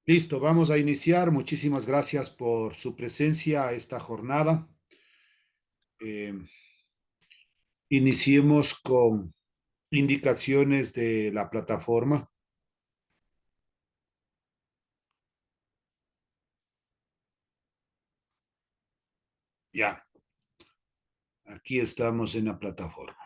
Listo, vamos a iniciar. Muchísimas gracias por su presencia a esta jornada. Eh, Iniciemos con indicaciones de la plataforma. Ya, aquí estamos en la plataforma.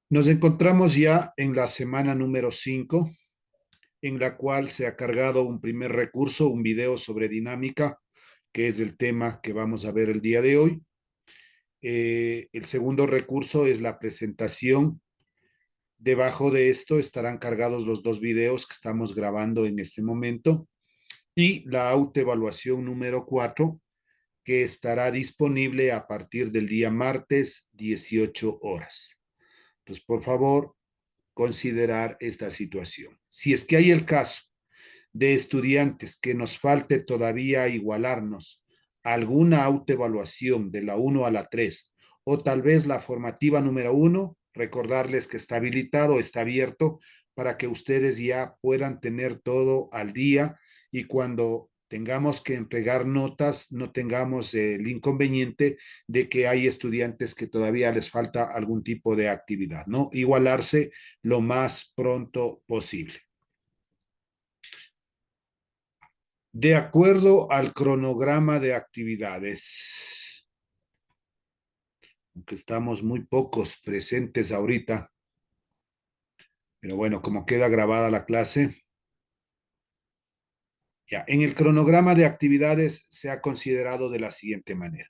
Nos encontramos ya en la semana número 5, en la cual se ha cargado un primer recurso, un video sobre dinámica, que es el tema que vamos a ver el día de hoy. El segundo recurso es la presentación. Debajo de esto estarán cargados los dos videos que estamos grabando en este momento y la autoevaluación número 4 que estará disponible a partir del día martes 18 horas. Entonces, por favor, considerar esta situación. Si es que hay el caso de estudiantes que nos falte todavía igualarnos a alguna autoevaluación de la 1 a la 3 o tal vez la formativa número 1, recordarles que está habilitado, está abierto para que ustedes ya puedan tener todo al día y cuando tengamos que entregar notas, no tengamos el inconveniente de que hay estudiantes que todavía les falta algún tipo de actividad, ¿no? Igualarse lo más pronto posible. De acuerdo al cronograma de actividades, aunque estamos muy pocos presentes ahorita, pero bueno, como queda grabada la clase, ya, en el cronograma de actividades se ha considerado de la siguiente manera.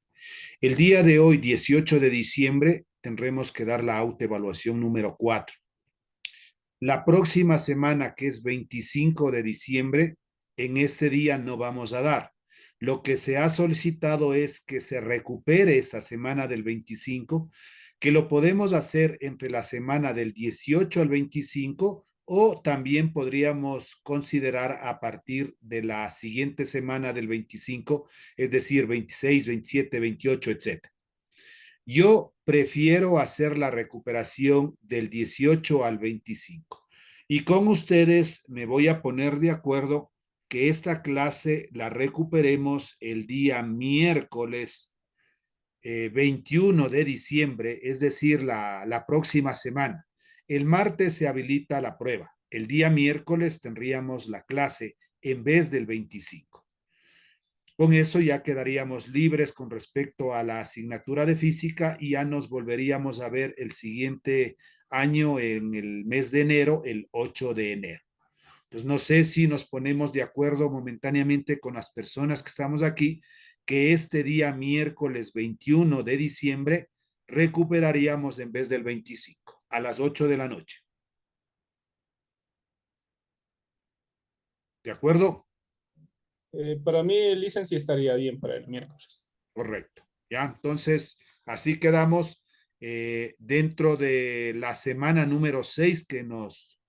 El día de hoy, 18 de diciembre, tendremos que dar la autoevaluación número 4. La próxima semana, que es 25 de diciembre, en este día no vamos a dar. Lo que se ha solicitado es que se recupere esta semana del 25, que lo podemos hacer entre la semana del 18 al 25 o también podríamos considerar a partir de la siguiente semana del 25, es decir, 26, 27, 28, etcétera. Yo prefiero hacer la recuperación del 18 al 25. Y con ustedes me voy a poner de acuerdo que esta clase la recuperemos el día miércoles 21 de diciembre, es decir, la próxima semana. El martes se habilita la prueba. El día miércoles tendríamos la clase en vez del 25. Con eso ya quedaríamos libres con respecto a la asignatura de física y ya nos volveríamos a ver el siguiente año en el mes de enero, el 8 de enero. Entonces, no sé si nos ponemos de acuerdo momentáneamente con las personas que estamos aquí, que este día miércoles 21 de diciembre recuperaríamos en vez del 25 a las 8 de la noche. ¿De acuerdo? Para mí, el licen sí estaría bien para el miércoles. Correcto. Ya, entonces, así quedamos dentro de la semana número 6 que nos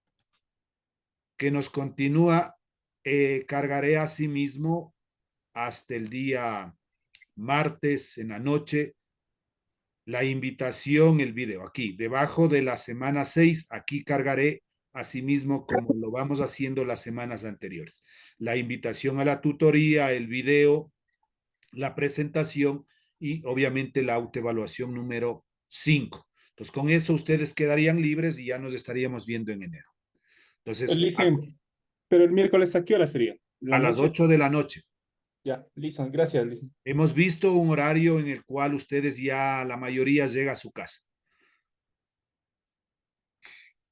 continúa. Cargaré a sí mismo hasta el día martes en la noche la invitación, el video. Aquí, debajo de la semana 6 aquí cargaré asimismo como lo vamos haciendo las semanas anteriores. La invitación a la tutoría, el video, la presentación y obviamente la autoevaluación número 5. Entonces, con eso ustedes quedarían libres y ya nos estaríamos viendo en enero. El Entonces, licen, pero el miércoles, ¿a qué hora sería? ¿En a la las noche? 8 de la noche. Ya, licen, gracias, licen. Hemos visto un horario en el cual ustedes ya, la mayoría llega a su casa.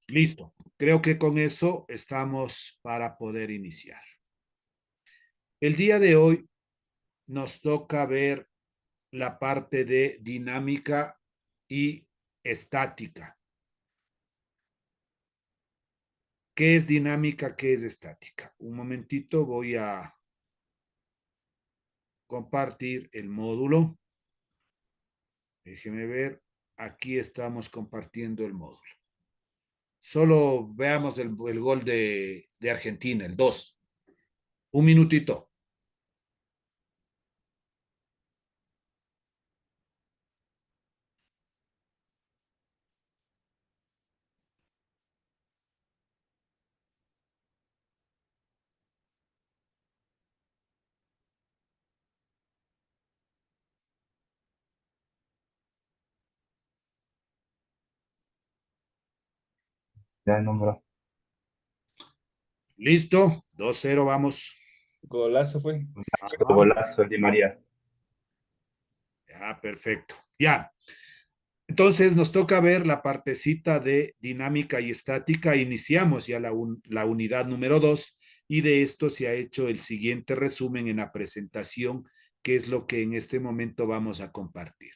Listo. Creo que con eso estamos para poder iniciar. El día de hoy nos toca ver la parte de dinámica y estática. ¿Qué es dinámica? ¿Qué es estática? Un momentito, voy a compartir el módulo. Déjeme ver. Aquí estamos compartiendo el módulo. Solo veamos el gol de Argentina, el 2. Un minutito. Ya el número. Listo, 2-0, vamos. Golazo fue. Ajá. Golazo el Di María. Ya, perfecto. Ya. Entonces nos toca ver la partecita de dinámica y estática. Iniciamos ya la unidad número 2 y de esto se ha hecho el siguiente resumen en la presentación, que es lo que en este momento vamos a compartir.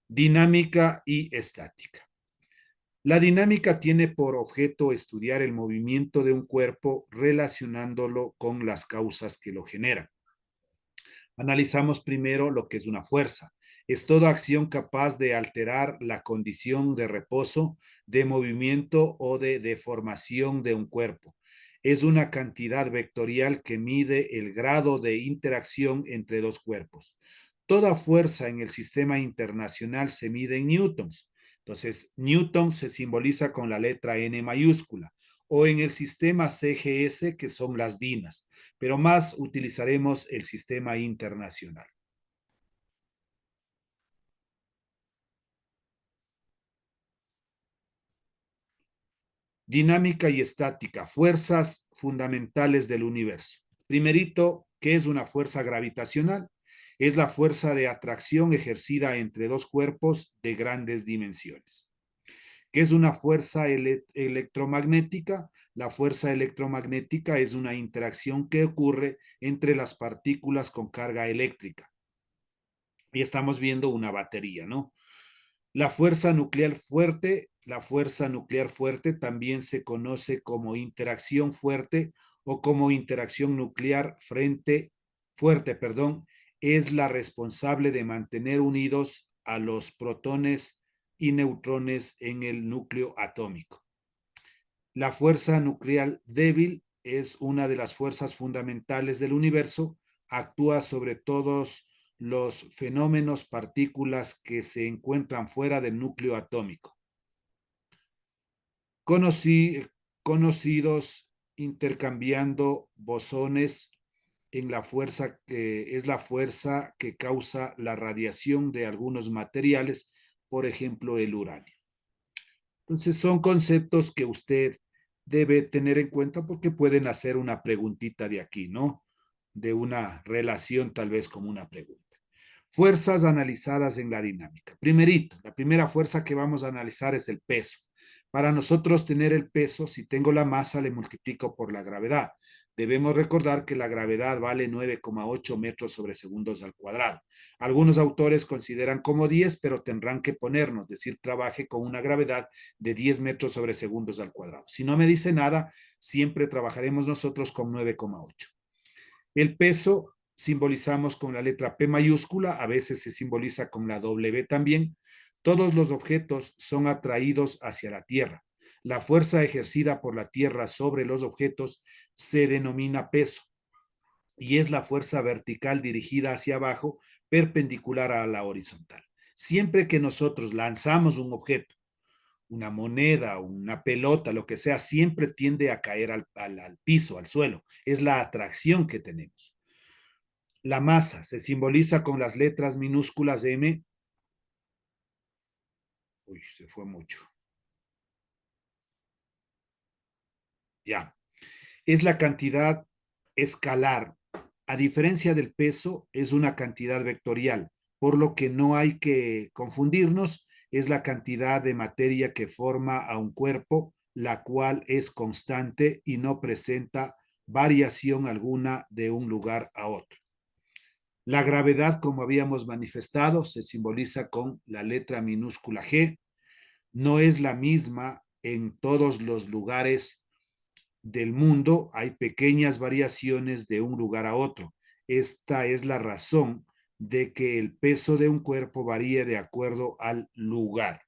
Dinámica y estática. La dinámica tiene por objeto estudiar el movimiento de un cuerpo relacionándolo con las causas que lo generan. Analizamos primero lo que es una fuerza. Es toda acción capaz de alterar la condición de reposo, de movimiento o de deformación de un cuerpo. Es una cantidad vectorial que mide el grado de interacción entre dos cuerpos. Toda fuerza en el sistema internacional se mide en newtons. Entonces, newton se simboliza con la letra N mayúscula, o en el sistema CGS, que son las dinas, pero más utilizaremos el sistema internacional. Dinámica y estática, fuerzas fundamentales del universo. Primerito, ¿qué es una fuerza gravitacional? Es la fuerza de atracción ejercida entre dos cuerpos de grandes dimensiones. ¿Qué es una fuerza electromagnética? La fuerza electromagnética es una interacción que ocurre entre las partículas con carga eléctrica. Y estamos viendo una batería, ¿no? La fuerza nuclear fuerte también se conoce como interacción fuerte o como interacción nuclear fuerte, perdón, es la responsable de mantener unidos a los protones y neutrones en el núcleo atómico. La fuerza nuclear débil es una de las fuerzas fundamentales del universo, actúa sobre todos los fenómenos, partículas que se encuentran fuera del núcleo atómico. Conocí, conocidos intercambiando bosones en la fuerza que es la fuerza que causa la radiación de algunos materiales, por ejemplo, el uranio. Entonces, son conceptos que usted debe tener en cuenta porque pueden hacer una preguntita de aquí, ¿no? De una relación tal vez como una pregunta. Fuerzas analizadas en la dinámica. Primerito, la primera fuerza que vamos a analizar es el peso. Para nosotros tener el peso, si tengo la masa, le multiplico por la gravedad. Debemos recordar que la gravedad vale 9,8 metros sobre segundos al cuadrado. Algunos autores consideran como 10, pero tendrán que ponernos, decir, trabaje con una gravedad de 10 metros sobre segundos al cuadrado. Si no me dice nada, siempre trabajaremos nosotros con 9,8. El peso simbolizamos con la letra P mayúscula, a veces se simboliza con la W también. Todos los objetos son atraídos hacia la Tierra. La fuerza ejercida por la Tierra sobre los objetos se denomina peso y es la fuerza vertical dirigida hacia abajo, perpendicular a la horizontal. Siempre que nosotros lanzamos un objeto, una moneda, una pelota, lo que sea, siempre tiende a caer al piso, al suelo. Es la atracción que tenemos. La masa se simboliza con las letras minúsculas M. Uy, se fue mucho. Ya. Es la cantidad escalar. A diferencia del peso, es una cantidad vectorial, por lo que no hay que confundirnos. Es la cantidad de materia que forma a un cuerpo, la cual es constante y no presenta variación alguna de un lugar a otro. La gravedad, como habíamos manifestado, se simboliza con la letra minúscula G. No es la misma en todos los lugares del mundo, hay pequeñas variaciones de un lugar a otro. Esta es la razón de que el peso de un cuerpo varíe de acuerdo al lugar.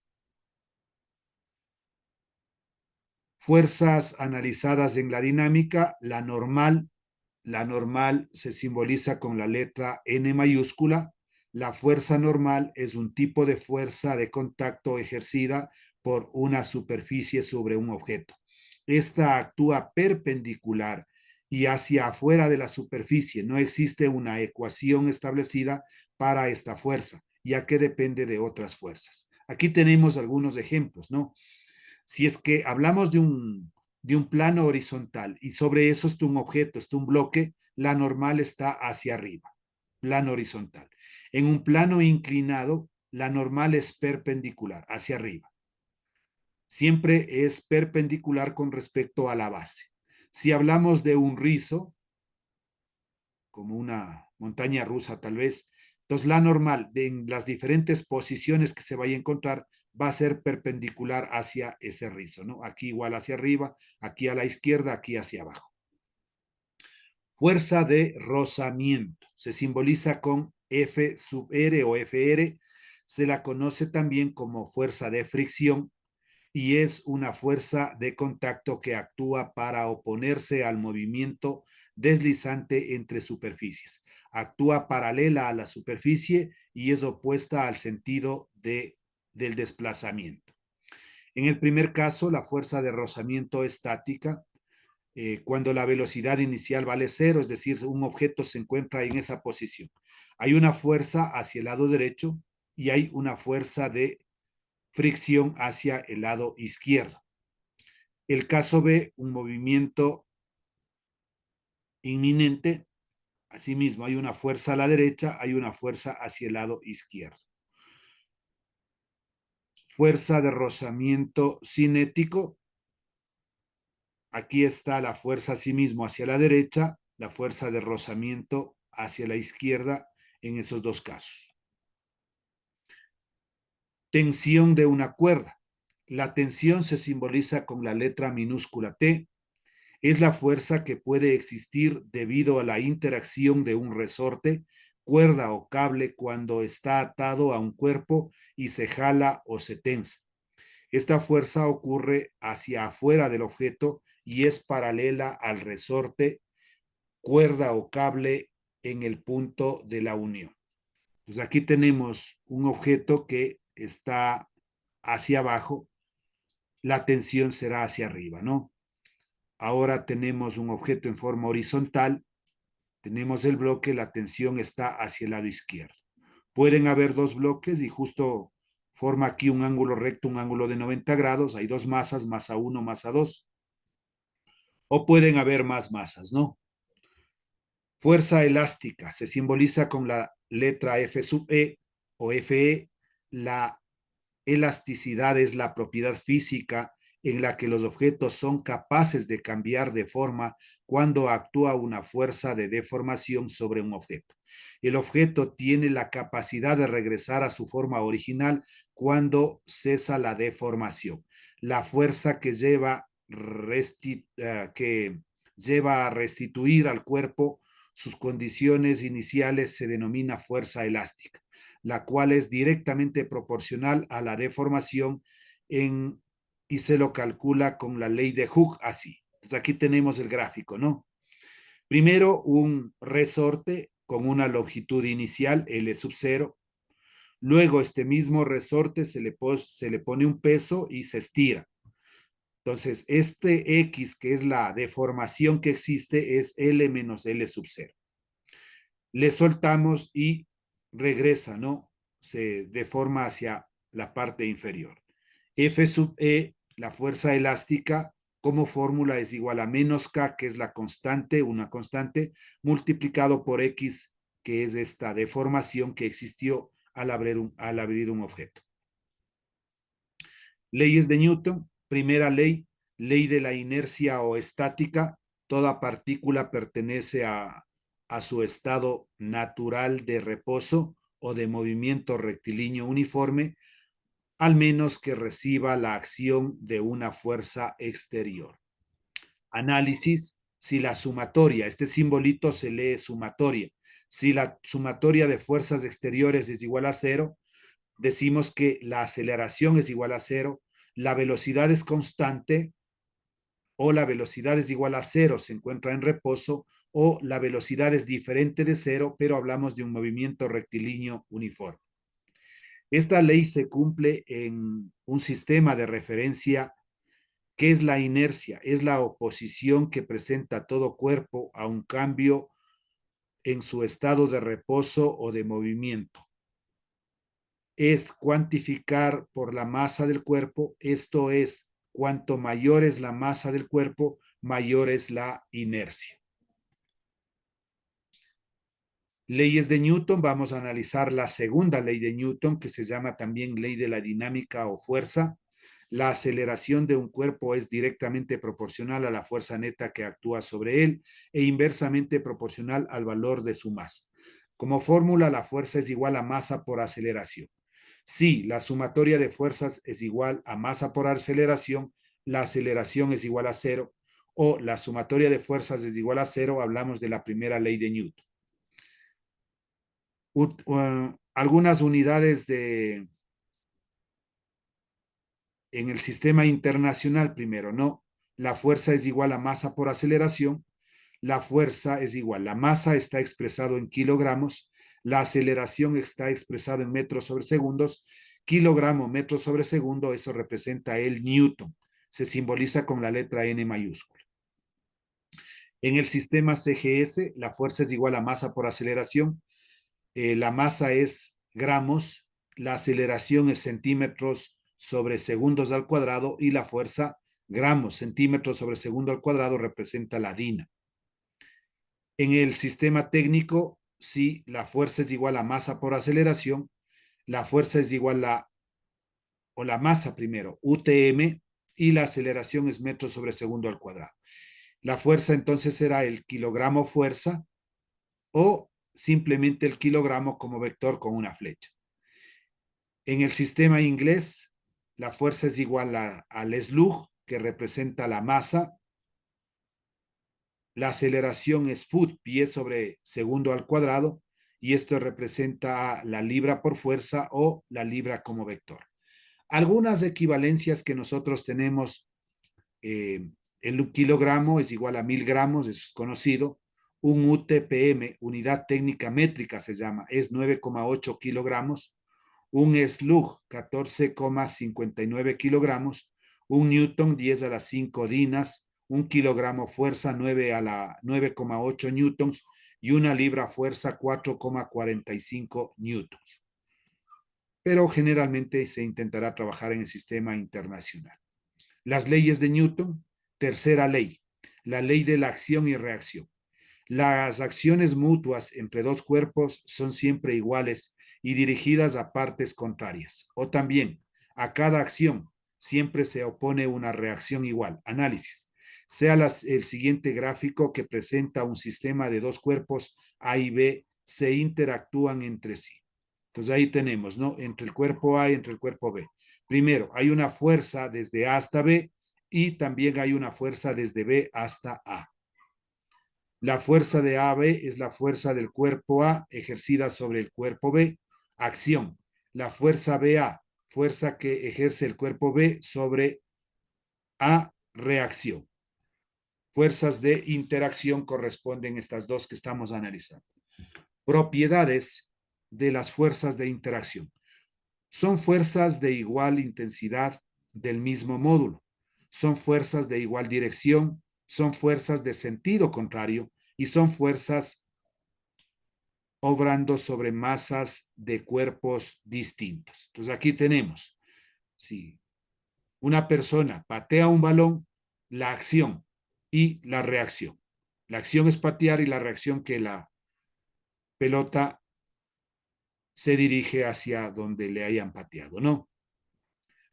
Fuerzas analizadas en la dinámica, la normal se simboliza con la letra N mayúscula. La fuerza normal es un tipo de fuerza de contacto ejercida por una superficie sobre un objeto. Esta actúa perpendicular y hacia afuera de la superficie. No existe una ecuación establecida para esta fuerza, ya que depende de otras fuerzas. Aquí tenemos algunos ejemplos, ¿no? Si es que hablamos de un plano horizontal y sobre eso está un objeto, está un bloque, la normal está hacia arriba, plano horizontal. En un plano inclinado, la normal es perpendicular, hacia arriba. Siempre es perpendicular con respecto a la base. Si hablamos de un rizo, como una montaña rusa tal vez, entonces la normal en las diferentes posiciones que se vaya a encontrar va a ser perpendicular hacia ese rizo, ¿no? Aquí igual hacia arriba, aquí a la izquierda, aquí hacia abajo. Fuerza de rozamiento se simboliza con F sub R o FR, se la conoce también como fuerza de fricción y es una fuerza de contacto que actúa para oponerse al movimiento deslizante entre superficies. Actúa paralela a la superficie y es opuesta al sentido del desplazamiento. En el primer caso, la fuerza de rozamiento estática, cuando la velocidad inicial vale cero, es decir, un objeto se encuentra en esa posición. Hay una fuerza hacia el lado derecho y hay una fuerza de fricción hacia el lado izquierdo. El caso B, un movimiento inminente, asimismo hay una fuerza a la derecha, hay una fuerza hacia el lado izquierdo. Fuerza de rozamiento cinético, aquí está la fuerza asimismo hacia la derecha, la fuerza de rozamiento hacia la izquierda en esos dos casos. Tensión de una cuerda. La tensión se simboliza con la letra minúscula T. Es la fuerza que puede existir debido a la interacción de un resorte, cuerda o cable cuando está atado a un cuerpo y se jala o se tensa. Esta fuerza ocurre hacia afuera del objeto y es paralela al resorte, cuerda o cable en el punto de la unión. Pues aquí tenemos un objeto que está hacia abajo, la tensión será hacia arriba, ¿no? Ahora tenemos un objeto en forma horizontal, tenemos el bloque, la tensión está hacia el lado izquierdo. Pueden haber dos bloques y justo forma aquí un ángulo recto, un ángulo de 90 grados, hay dos masas, masa 1, masa 2, o pueden haber más masas, ¿no? Fuerza elástica se simboliza con la letra F sub E o FE. La elasticidad es la propiedad física en la que los objetos son capaces de cambiar de forma cuando actúa una fuerza de deformación sobre un objeto. El objeto tiene la capacidad de regresar a su forma original cuando cesa la deformación. La fuerza que lleva a restituir al cuerpo sus condiciones iniciales se denomina fuerza elástica, la cual es directamente proporcional a la deformación y se lo calcula con la ley de Hooke así. Entonces aquí tenemos el gráfico, ¿no? Primero un resorte con una longitud inicial, L sub 0. Luego este mismo resorte se le pone un peso y se estira. Entonces, este X, que es la deformación que existe, es L menos L sub 0. Le soltamos y regresa, ¿no? Se deforma hacia la parte inferior. F sub E, la fuerza elástica, como fórmula es igual a menos K, que es la constante, una constante, multiplicado por X, que es esta deformación que existió al abrir un objeto. Leyes de Newton, primera ley, ley de la inercia o estática, toda partícula pertenece a su estado natural de reposo o de movimiento rectilíneo uniforme, al menos que reciba la acción de una fuerza exterior. Análisis, si la sumatoria, este simbolito se lee sumatoria, si la sumatoria de fuerzas exteriores es igual a cero, decimos que la aceleración es igual a cero, la velocidad es constante o la velocidad es igual a cero, se encuentra en reposo, o la velocidad es diferente de cero, pero hablamos de un movimiento rectilíneo uniforme. Esta ley se cumple en un sistema de referencia que es la inercia, es la oposición que presenta todo cuerpo a un cambio en su estado de reposo o de movimiento. Es cuantificar por la masa del cuerpo, esto es cuanto mayor es la masa del cuerpo, mayor es la inercia. Leyes de Newton, vamos a analizar la segunda ley de Newton, que se llama también ley de la dinámica o fuerza. La aceleración de un cuerpo es directamente proporcional a la fuerza neta que actúa sobre él e inversamente proporcional al valor de su masa. Como fórmula, la fuerza es igual a masa por aceleración. Si la sumatoria de fuerzas es igual a masa por aceleración, la aceleración es igual a cero, o la sumatoria de fuerzas es igual a cero, hablamos de la primera ley de Newton. Algunas unidades en el sistema internacional primero, ¿no? La fuerza es igual a masa por aceleración, la fuerza es igual, la masa está expresado en kilogramos, la aceleración está expresado en metros sobre segundos, kilogramo, metro sobre segundo, eso representa el newton, se simboliza con la letra N mayúscula. En el sistema CGS, la fuerza es igual a masa por aceleración, la masa es gramos, la aceleración es centímetros sobre segundos al cuadrado y la fuerza gramos, centímetros sobre segundo al cuadrado representa la DINA. En el sistema técnico, si la fuerza es igual a masa por aceleración, la fuerza es igual a, o la masa primero, UTM, y la aceleración es metros sobre segundo al cuadrado. La fuerza entonces será el kilogramo fuerza o simplemente el kilogramo como vector con una flecha. En el sistema inglés, la fuerza es igual al slug, que representa la masa. La aceleración es foot, pie sobre segundo al cuadrado, y esto representa la libra por fuerza o la libra como vector. Algunas equivalencias que nosotros tenemos, el kilogramo es igual a 1000 gramos, eso es conocido. Un UTPM, unidad técnica métrica se llama, es 9,8 kilogramos. Un slug, 14,59 kilogramos. Un newton, 10 a las 5 dinas. Un kilogramo fuerza, 9,8 newtons. Y una libra fuerza, 4,45 newtons. Pero generalmente se intentará trabajar en el sistema internacional. Las leyes de Newton, tercera ley, la ley de la acción y reacción. Las acciones mutuas entre dos cuerpos son siempre iguales y dirigidas a partes contrarias. O también, a cada acción siempre se opone una reacción igual. Análisis. Sea el siguiente gráfico que presenta un sistema de dos cuerpos A y B se interactúan entre sí. Entonces ahí tenemos, ¿no? Entre el cuerpo A y entre el cuerpo B. Primero, hay una fuerza desde A hasta B y también hay una fuerza desde B hasta A. La fuerza de AB es la fuerza del cuerpo A ejercida sobre el cuerpo B. Acción. La fuerza BA, fuerza que ejerce el cuerpo B sobre A, reacción. Fuerzas de interacción corresponden a estas dos que estamos analizando. Propiedades de las fuerzas de interacción. Son fuerzas de igual intensidad del mismo módulo. Son fuerzas de igual dirección. Son fuerzas de sentido contrario y son fuerzas obrando sobre masas de cuerpos distintos. Entonces aquí tenemos, si una persona patea un balón, la acción y la reacción. La acción es patear y la reacción que la pelota se dirige hacia donde le hayan pateado, ¿no?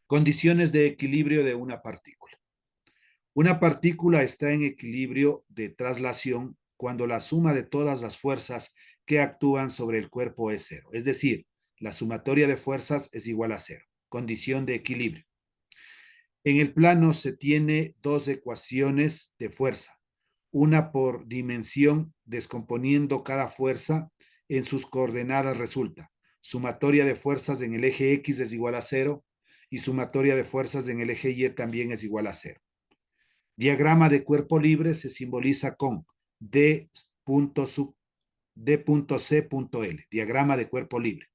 Condiciones de equilibrio de una partícula. Una partícula está en equilibrio de traslación cuando la suma de todas las fuerzas que actúan sobre el cuerpo es cero. Es decir, la sumatoria de fuerzas es igual a cero. Condición de equilibrio. En el plano se tiene dos ecuaciones de fuerza. Una por dimensión, descomponiendo cada fuerza en sus coordenadas resulta. Sumatoria de fuerzas en el eje X es igual a cero y sumatoria de fuerzas en el eje Y también es igual a cero. Diagrama de cuerpo libre se simboliza con D.C.L, diagrama de cuerpo libre.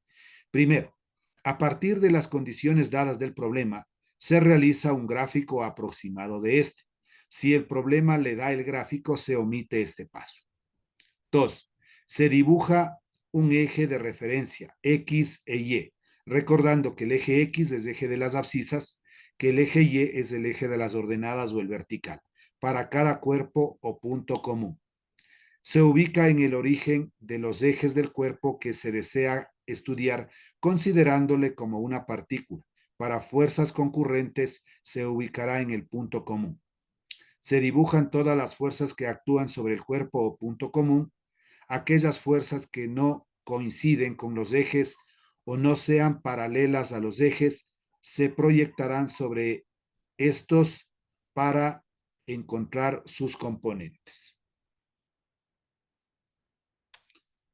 Primero, a partir de las condiciones dadas del problema, se realiza un gráfico aproximado de este. Si el problema le da el gráfico, se omite este paso. 2. Se dibuja un eje de referencia, X e Y, recordando que el eje X es eje de las abscisas que el eje Y es el eje de las ordenadas o el vertical, para cada cuerpo o punto común. Se ubica en el origen de los ejes del cuerpo que se desea estudiar, considerándole como una partícula. Para fuerzas concurrentes se ubicará en el punto común. Se dibujan todas las fuerzas que actúan sobre el cuerpo o punto común. Aquellas fuerzas que no coinciden con los ejes o no sean paralelas a los ejes se proyectarán sobre estos para encontrar sus componentes.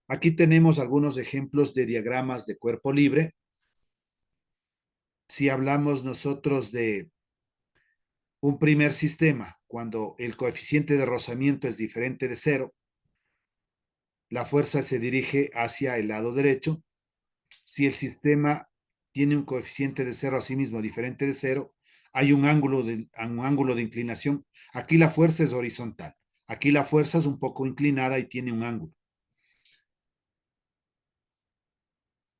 Aquí tenemos algunos ejemplos de diagramas de cuerpo libre. Si hablamos nosotros de un primer sistema, cuando el coeficiente de rozamiento es diferente de cero, la fuerza se dirige hacia el lado derecho. Si el sistema tiene un coeficiente de cero a sí mismo diferente de cero, hay un ángulo de inclinación. Aquí la fuerza es horizontal. Aquí la fuerza es un poco inclinada y tiene un ángulo.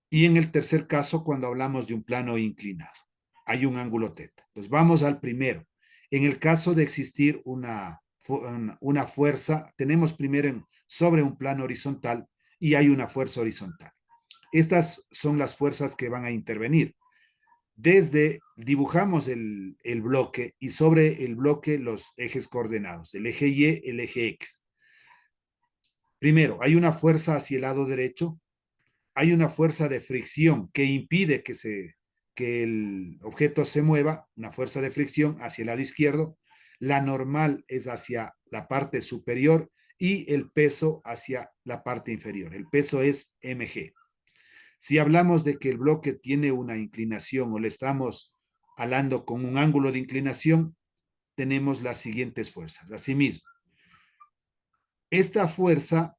Y en el tercer caso, cuando hablamos de un plano inclinado, hay un ángulo teta. Entonces vamos al primero. En el caso de existir una fuerza, tenemos primero sobre un plano horizontal y hay una fuerza horizontal. Estas son las fuerzas que van a intervenir. Dibujamos el bloque y sobre el bloque los ejes coordenados, el eje Y, el eje X. Primero, hay una fuerza hacia el lado derecho, hay una fuerza de fricción que impide que el objeto se mueva, una fuerza de fricción hacia el lado izquierdo, la normal es hacia la parte superior y el peso hacia la parte inferior. El peso es mg. Si hablamos de que el bloque tiene una inclinación o le estamos hablando con un ángulo de inclinación, tenemos las siguientes fuerzas. Asimismo, esta fuerza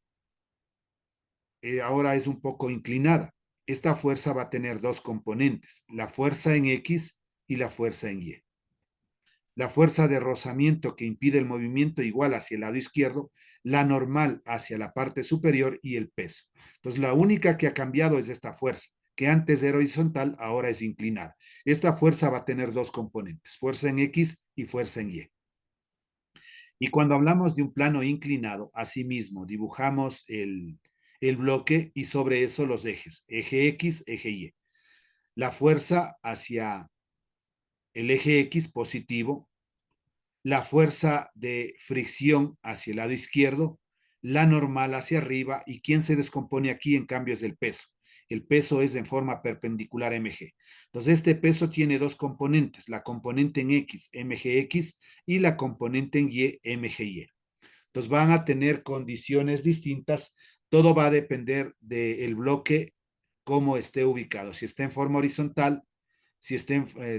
ahora es un poco inclinada. Esta fuerza va a tener dos componentes, la fuerza en X y la fuerza en Y. La fuerza de rozamiento que impide el movimiento igual hacia el lado izquierdo, la normal hacia la parte superior y el peso. Entonces, la única que ha cambiado es esta fuerza, que antes era horizontal, ahora es inclinada. Esta fuerza va a tener dos componentes, fuerza en X y fuerza en Y. Y cuando hablamos de un plano inclinado, asimismo, dibujamos el bloque y sobre eso los ejes, eje X, eje Y. La fuerza hacia el eje X positivo, la fuerza de fricción hacia el lado izquierdo, la normal hacia arriba y quien se descompone aquí en cambio es el peso. El peso es en forma perpendicular a mg. Entonces este peso tiene dos componentes, la componente en x, mgx, y la componente en y, mgy. Entonces van a tener condiciones distintas, todo va a depender del bloque, cómo esté ubicado, si está en forma horizontal, si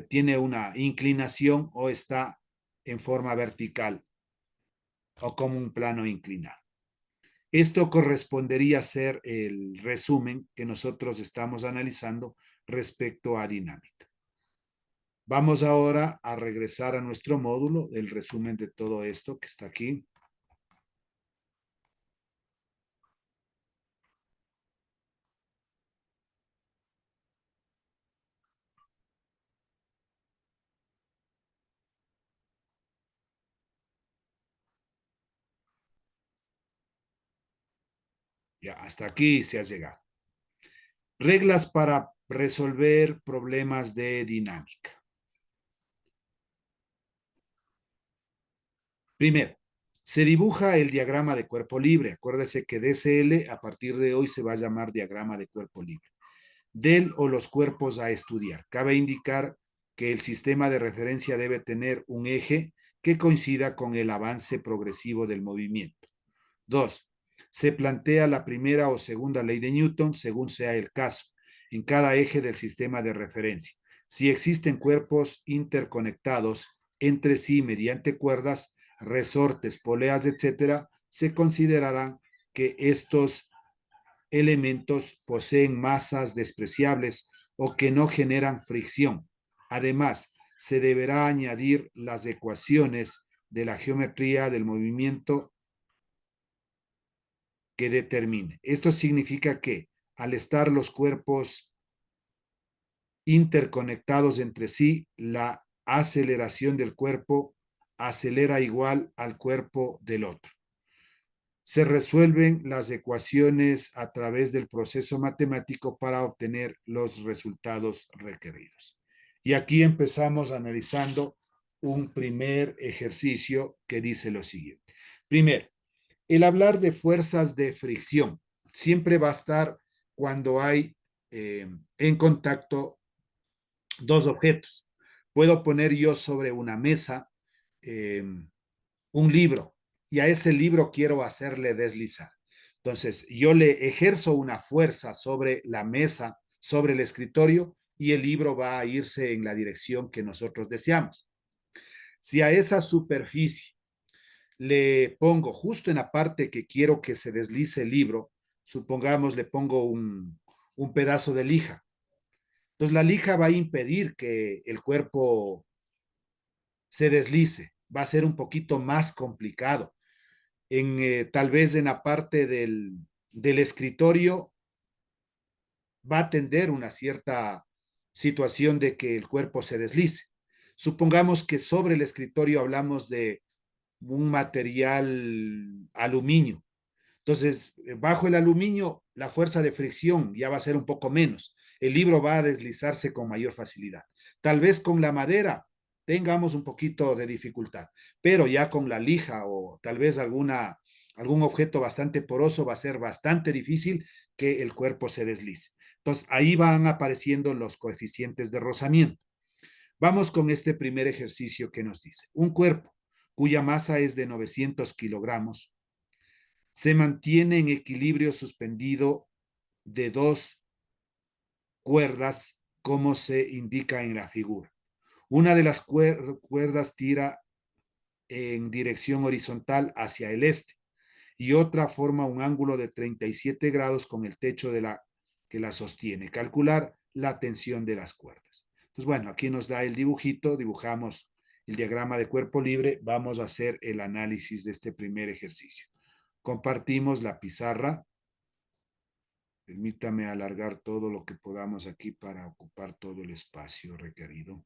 tiene una inclinación o está en forma vertical o como un plano inclinado. Esto correspondería a ser el resumen que nosotros estamos analizando respecto a dinámica. Vamos ahora a regresar a nuestro módulo, el resumen de todo esto que está aquí. Ya, hasta aquí se ha llegado. Reglas para resolver problemas de dinámica. Primero, se dibuja el diagrama de cuerpo libre. Acuérdese que DCL a partir de hoy se va a llamar diagrama de cuerpo libre. Del o los cuerpos a estudiar. Cabe indicar que el sistema de referencia debe tener un eje que coincida con el avance progresivo del movimiento. 2. Se plantea la primera o segunda ley de Newton según sea el caso, en cada eje del sistema de referencia. Si existen cuerpos interconectados entre sí mediante cuerdas, resortes, poleas, etcétera, se considerarán que estos elementos poseen masas despreciables o que no generan fricción. Además, se deberá añadir las ecuaciones de la geometría del movimiento que determine. Esto significa que al estar los cuerpos interconectados entre sí, la aceleración del cuerpo acelera igual al cuerpo del otro. Se resuelven las ecuaciones a través del proceso matemático para obtener los resultados requeridos. Y aquí empezamos analizando un primer ejercicio que dice lo siguiente. Primero, el hablar de fuerzas de fricción siempre va a estar cuando hay en contacto dos objetos. Puedo poner yo sobre una mesa un libro y a ese libro quiero hacerle deslizar. Entonces, yo le ejerzo una fuerza sobre la mesa, sobre el escritorio, y el libro va a irse en la dirección que nosotros deseamos. Si a esa superficie le pongo justo en la parte que quiero que se deslice el libro, supongamos le pongo un pedazo de lija. Entonces la lija va a impedir que el cuerpo se deslice, va a ser un poquito más complicado. Tal vez en la parte del escritorio va a tender una cierta situación de que el cuerpo se deslice. Supongamos que sobre el escritorio hablamos de un material aluminio. Entonces, bajo el aluminio, la fuerza de fricción ya va a ser un poco menos. El libro va a deslizarse con mayor facilidad. Tal vez con la madera tengamos un poquito de dificultad, pero ya con la lija o tal vez algún objeto bastante poroso va a ser bastante difícil que el cuerpo se deslice. Entonces, ahí van apareciendo los coeficientes de rozamiento. Vamos con este primer ejercicio que nos dice, un cuerpo cuya masa es de 900 kilogramos se mantiene en equilibrio suspendido de dos cuerdas, como se indica en la figura. Una de las cuerdas tira en dirección horizontal hacia el este y otra forma un ángulo de 37 grados con el techo de la que la sostiene. Calcular la tensión de las cuerdas. Pues bueno, aquí nos da el dibujito, dibujamos el diagrama de cuerpo libre, vamos a hacer el análisis de este primer ejercicio. Compartimos la pizarra. Permítame alargar todo lo que podamos aquí para ocupar todo el espacio requerido.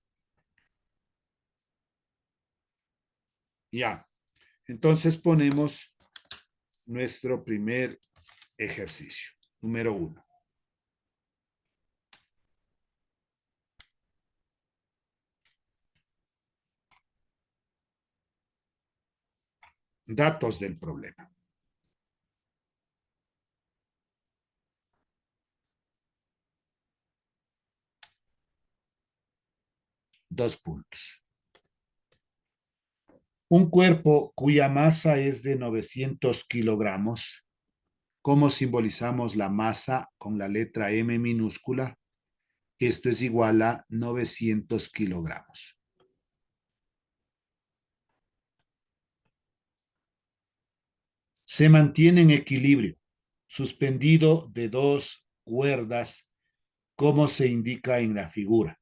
Ya, entonces ponemos nuestro primer ejercicio, número 1. Datos del problema. Dos puntos. Un cuerpo cuya masa es de 900 kilogramos. ¿Cómo simbolizamos la masa con la letra M minúscula? Esto es igual a 900 kilogramos. Se mantiene en equilibrio, suspendido de dos cuerdas, como se indica en la figura.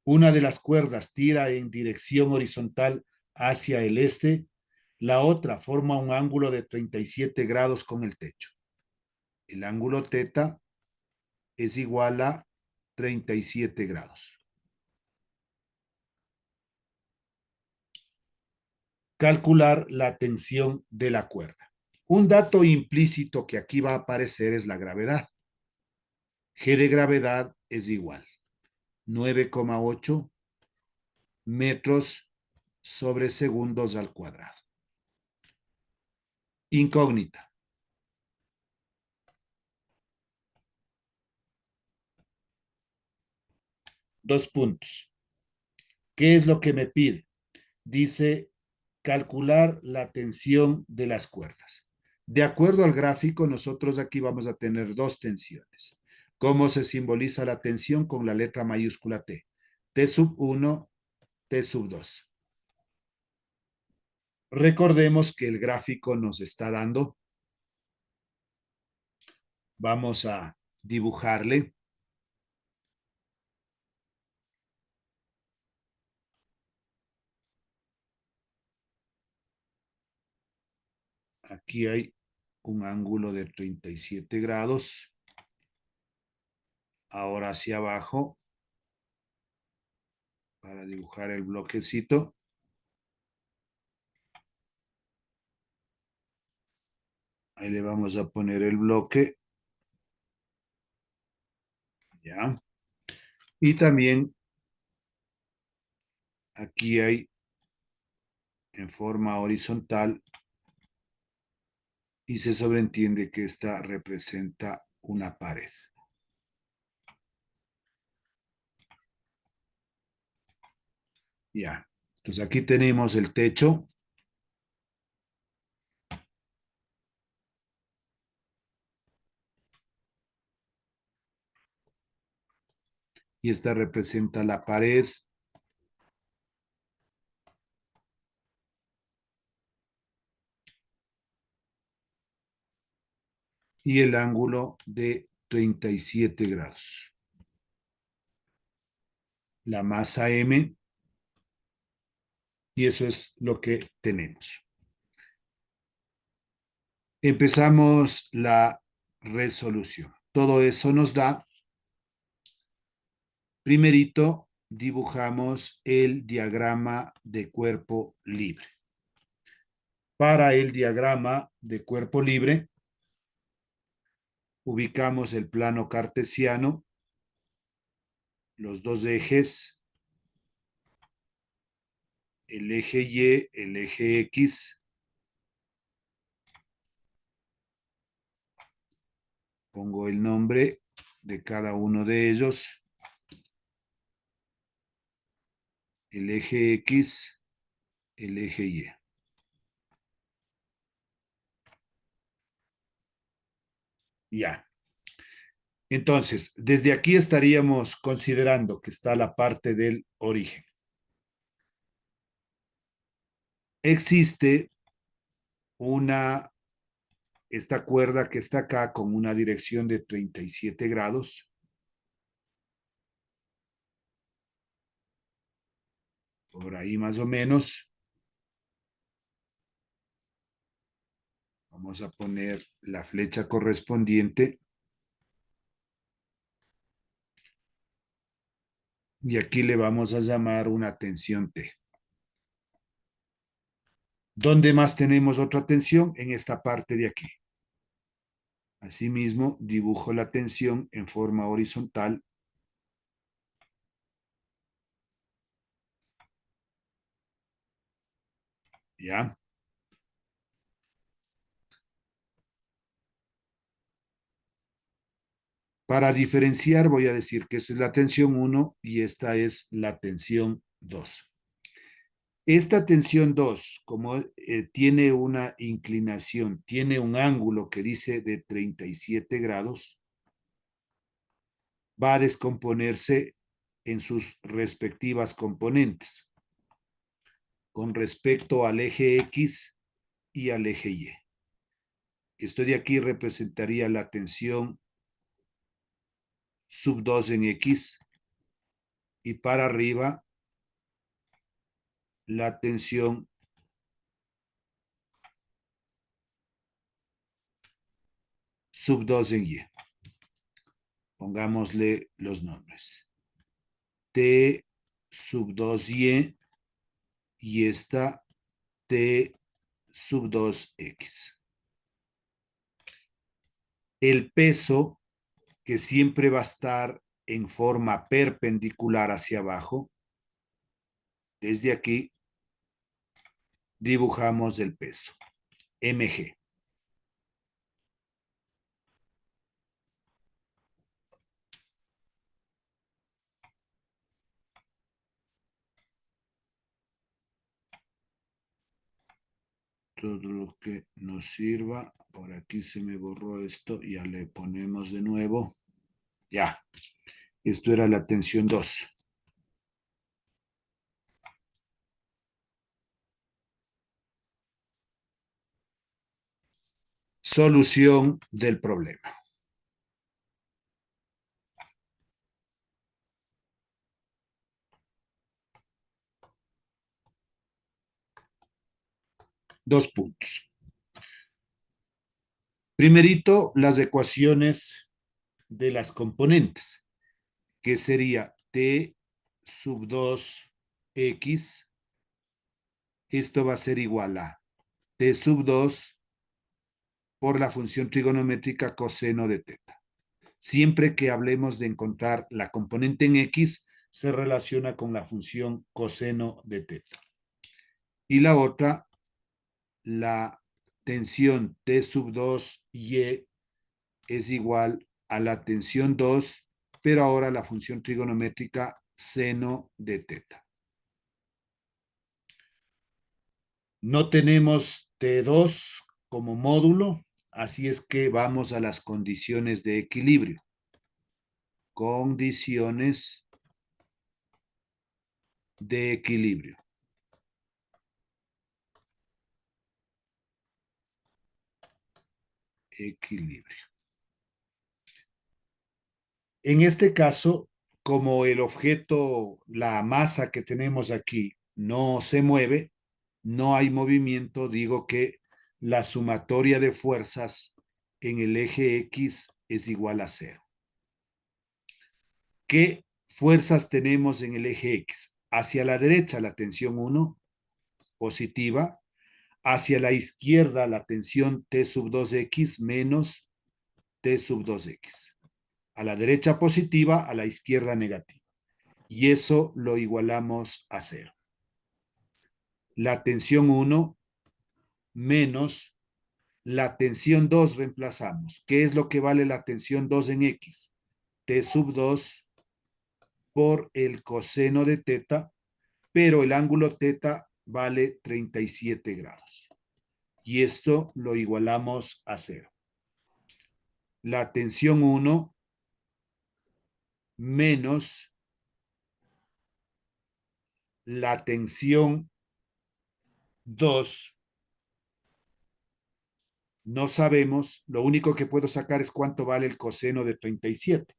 Una de las cuerdas tira en dirección horizontal hacia el este, la otra forma un ángulo de 37 grados con el techo. El ángulo teta es igual a 37 grados. Calcular la tensión de la cuerda. Un dato implícito que aquí va a aparecer es la gravedad. G de gravedad es igual 9,8 metros sobre segundos al cuadrado. Incógnita. Dos puntos. ¿Qué es lo que me pide? Dice calcular la tensión de las cuerdas. De acuerdo al gráfico, nosotros aquí vamos a tener dos tensiones. ¿Cómo se simboliza la tensión? Con la letra mayúscula T. T sub 1, T sub 2. Recordemos que el gráfico nos está dando. Vamos a dibujarle. Aquí hay un ángulo de 37 grados. Ahora hacia abajo para dibujar el bloquecito. Ahí le vamos a poner el bloque. Ya. Y también aquí hay en forma horizontal y se sobreentiende que esta representa una pared. Ya. Entonces aquí tenemos el techo. Y esta representa la pared. Y el ángulo de 37 grados. La masa M. Y eso es lo que tenemos. Empezamos la resolución. Todo eso nos da, primerito, dibujamos el diagrama de cuerpo libre. Para el diagrama de cuerpo libre, ubicamos el plano cartesiano, los dos ejes, el eje Y, el eje X. Pongo el nombre de cada uno de ellos. El eje X, el eje Y. Ya. Entonces, desde aquí estaríamos considerando que está la parte del origen. Existe esta cuerda que está acá con una dirección de 37 grados. Por ahí más o menos. Vamos a poner la flecha correspondiente. Y aquí le vamos a llamar una tensión T. ¿Dónde más tenemos otra tensión? En esta parte de aquí. Asimismo, dibujo la tensión en forma horizontal. ¿Ya? Para diferenciar, voy a decir que esta es la tensión 1 y esta es la tensión 2. Esta tensión 2, como tiene una inclinación, tiene un ángulo que dice de 37 grados, va a descomponerse en sus respectivas componentes con respecto al eje X y al eje Y. Esto de aquí representaría la tensión sub 2 en X y para arriba la tensión sub 2 en Y. Pongámosle los nombres. T sub 2Y y esta T sub 2X. El peso, que siempre va a estar en forma perpendicular hacia abajo, desde aquí dibujamos el peso, mg. Todo lo que nos sirva. Por aquí se me borró esto, ya le ponemos de nuevo. Ya, esto era la tensión 2. Solución del problema. Dos puntos. Primerito, las ecuaciones de las componentes, que sería T sub 2 X, esto va a ser igual a T sub 2 por la función trigonométrica coseno de teta. Siempre que hablemos de encontrar la componente en X, se relaciona con la función coseno de teta. Y la otra, la tensión T sub 2 Y es igual a la tensión 2, pero ahora la función trigonométrica seno de teta. No tenemos T2 como módulo, así es que vamos a las condiciones de equilibrio. Condiciones de equilibrio. Equilibrio. En este caso, como el objeto, la masa que tenemos aquí, no se mueve, no hay movimiento, digo que la sumatoria de fuerzas en el eje X es igual a 0. ¿Qué fuerzas tenemos en el eje X? Hacia la derecha la tensión 1, positiva. Hacia la izquierda la tensión T sub 2X menos T sub 2X. A la derecha positiva, a la izquierda negativa. Y eso lo igualamos a 0. La tensión 1 menos la tensión 2 reemplazamos. ¿Qué es lo que vale la tensión 2 en X? T sub 2 por el coseno de teta, pero el ángulo teta vale 37 grados. Y esto lo igualamos a 0. La tensión 1 menos la tensión 2, no sabemos, lo único que puedo sacar es cuánto vale el coseno de 37.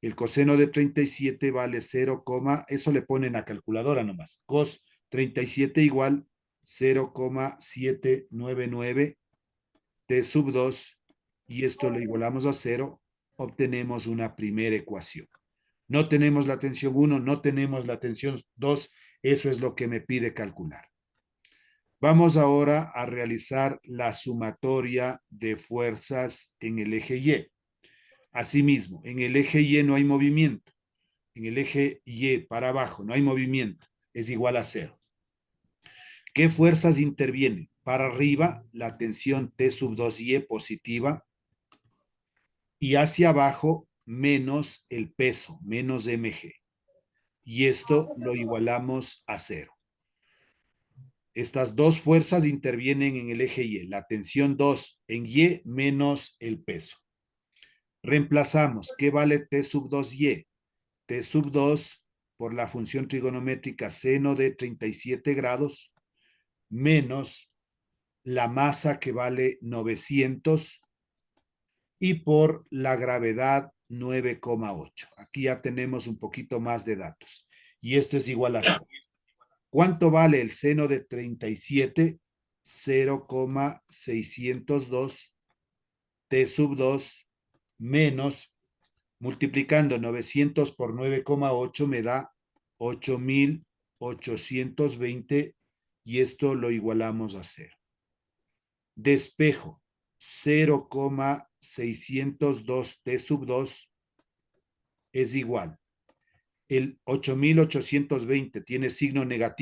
El coseno de 37 vale 0, eso le ponen a calculadora nomás. Cos 37 igual 0,799 T sub 2 y esto lo igualamos a 0, obtenemos una primera ecuación. No tenemos la tensión 1, no tenemos la tensión 2, eso es lo que me pide calcular. Vamos ahora a realizar la sumatoria de fuerzas en el eje Y. Asimismo, en el eje Y no hay movimiento. En el eje Y para abajo no hay movimiento. Es igual a 0. ¿Qué fuerzas intervienen? Para arriba, la tensión T sub 2Y positiva y hacia abajo menos el peso, menos mg. Y esto lo igualamos a 0. Estas dos fuerzas intervienen en el eje Y. La tensión 2 en Y menos el peso. Reemplazamos. ¿Qué vale T sub 2Y? T sub 2 por la función trigonométrica seno de 37 grados menos la masa que vale 900 y por la gravedad 9,8. Aquí ya tenemos un poquito más de datos. Y esto es igual a 0. ¿Cuánto vale el seno de 37? 0,602 T sub 2 menos, multiplicando 900 por 9,8 me da 8,820 y esto lo igualamos a 0. Despejo 0,602 T sub 2 es igual. El 8,820 tiene signo negativo.